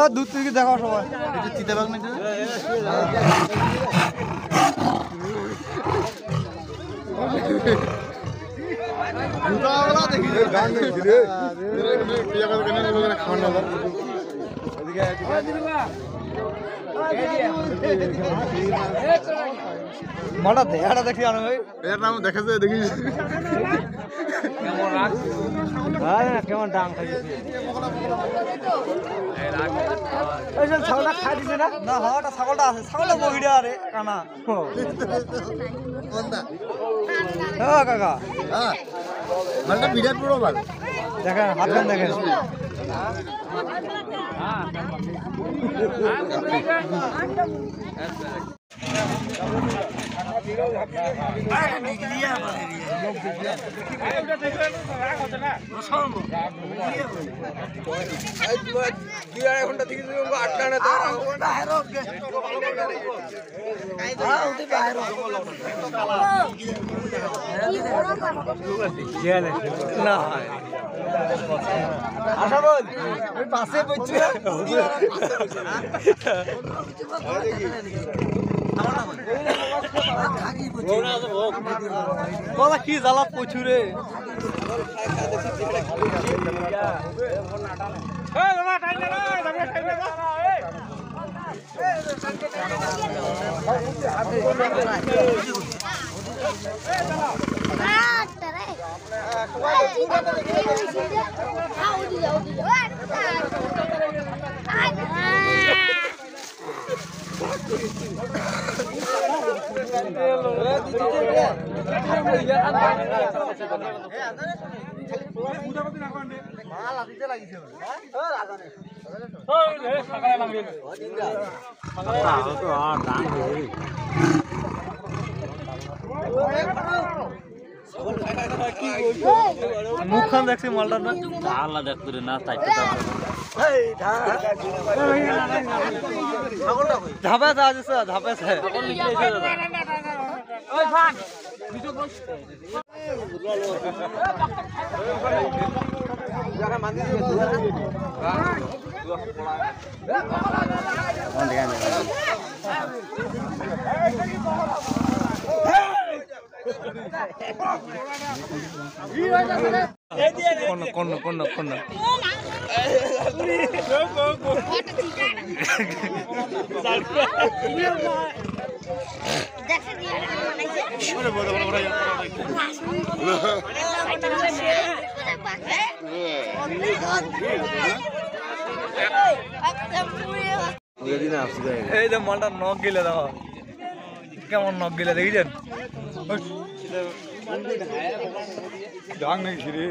दूध থেকে দেখো সবাই চিতাবাঘ নাকি দুটাওয়ালা দেখি গান দেখি রে পিয়া করে কেন বলে খাওয়া না এদিকে মাটা দেখাটা দেখি আনো ভাই এর নাম দেখাছে দেখি কেমন রাখ হ্যাঁ কেমন ডাং খাইছে এই রাখ এই যে ছাগলটা খাই দিছে না না হওয়াটা ছাগলটা আছে ছাগলটা বহিড়া আরে কানা কোনটা হ্যাঁ কাকা হ্যাঁ মালটা বিরাট বড় মাল দেখেন হাতখান দেখেন আশা বল ওই পাশে বসছি বলা কি জ্বালা প্রচুরে মুখখান দেখছি মালটা না আল্লাহ দেখতো রে না তাইতে ধাপে আছে ধাপে আছে ওই ফান ভিডিও বস জায়গা মানি কোন এই যে মালটা নখ গিলে দেখো কেমন নখ গিলে দেখেছেন ডাং নেই রে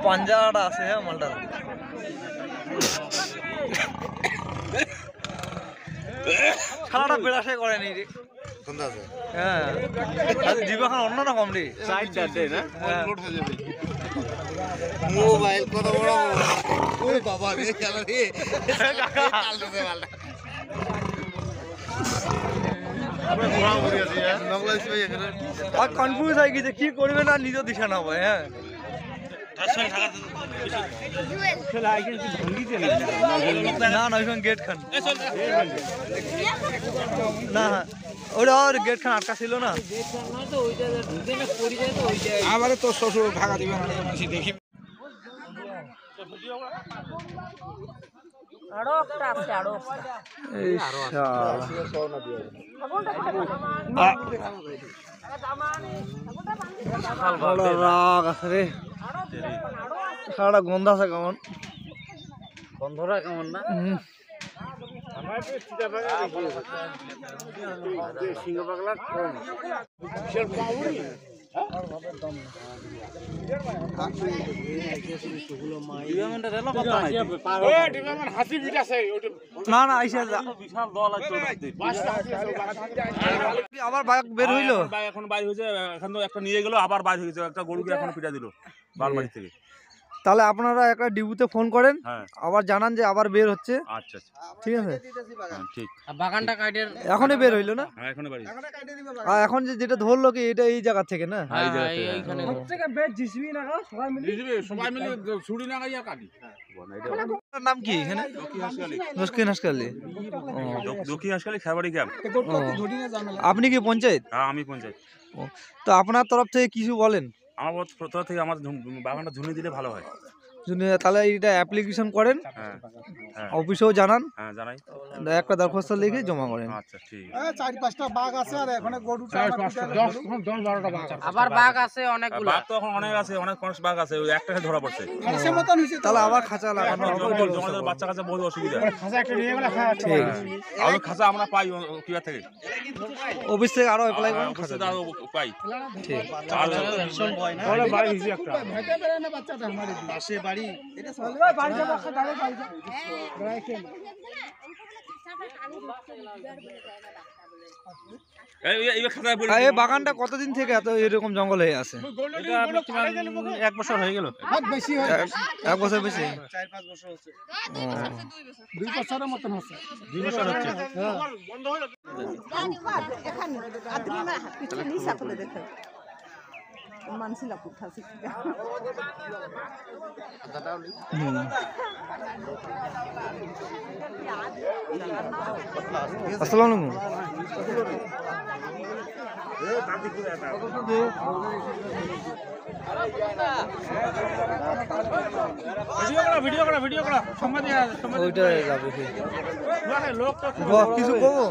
পাঞ্জাটা আছে হ্যাঁ মালটার খেলাটা বেড়াশাই করেনি রে হ্যাঁ জীবন অন্যরকম রে মোবাইল কত বড় বাবা রে খেলা রে কনফিউজ হয়ে গেছে কি করবে না নিজের দিশা না হবে হ্যাঁ না গেট খান না ওটা আর গেট খান আটকা ছিল না আমারে তো শ্বশুর ঢাকা দিবে না দেখি রাগ আছে রে খাওয়াটা গন্ধ আছে কেমন গন্ধটা কেমন না সিংহ পাগলা না না আইসা আবার বাইক বের হইলো, এখন বাইর হয়েছে, এখন তো একটা নিয়ে গেল, আবার বাইর হয়েছে, একটা গরুকে এখন পিটা দিল বালবাড়ি থেকে। তাহলে আপনারা একটা ডিবুতে ফোন করেন, হ্যাঁ আবার জানান যে আবার বের হচ্ছে। আচ্ছা আচ্ছা ঠিক আছে, হ্যাঁ, ঠিক। বাগানটা কাইটের এখনই বের হইলো না? হ্যাঁ এখনই বাড়ি। আর এখন যেটা ধরলো কি এটা এই জায়গা থেকে না? এই জায়গাতে, এইখানে সবাই মিলে ছুরি না গাইয়া কাটি। আপনার নাম কি এখানে? দক্ষিণ হাসখালি। দক্ষিণ হাসখালি খেবাড়ি ক্যাম্প। আপনি কি পঞ্চায়েত? হ্যাঁ আমি পঞ্চায়েত। তো আপনার তরফ থেকে কিছু বলেন? আমার প্রথম থেকে আমার বাগানটা ঝুলিয়ে দিলে ভালো হয়। তাহলে এটা অ্যাপ্লিকেশন করেন, হ্যাঁ হ্যাঁ অফিসেও জানান, হ্যাঁ জানাই। একটা দরখাস্ত লিখে জমা করেন। আচ্ছা ঠিক। 4-5টা বাঘ আছে আর এখানে গরু 10-12টা বাঘ আছে। আবার বাঘ আছে অনেকগুলো। বাঘ তো এখন অনেক আছে, অনেক মানুষ বাঘ আছে, ওই একটা ধরা পড়ছে। তাহলে আবার খাঁচা লাগানো হবে। জঙ্গলের বাচ্চা কাছে বহুত অসুবিধা। ঠিক আর ওই খাঁচা আমরা পাই কিবা থেকে, অফিস থেকে আরো অ্যাপ্লাই করুন, অবশ্যই খাঁচা আরো পাই। ঠিক। এই বাগানটা কতদিন থেকে এত এরকম জঙ্গল হয়ে আছে? 1 বছর হয়ে গেল। এক বছর বেশি? 4-5 বছর হচ্ছে। ও, 2 বছরের মতন হচ্ছে। 2 বছর হচ্ছে। আসসালামু আলাইকুম। ভিডিও করা ওইটা যাবে কি? কিছু কবো?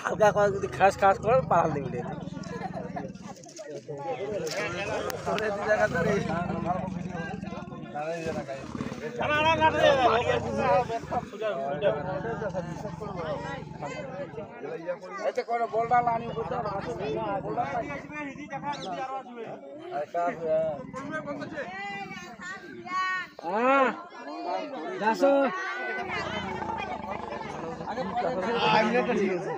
হালকা করে যদি খাস খাস করে পাহাড় দিবে। ঠিক আছে।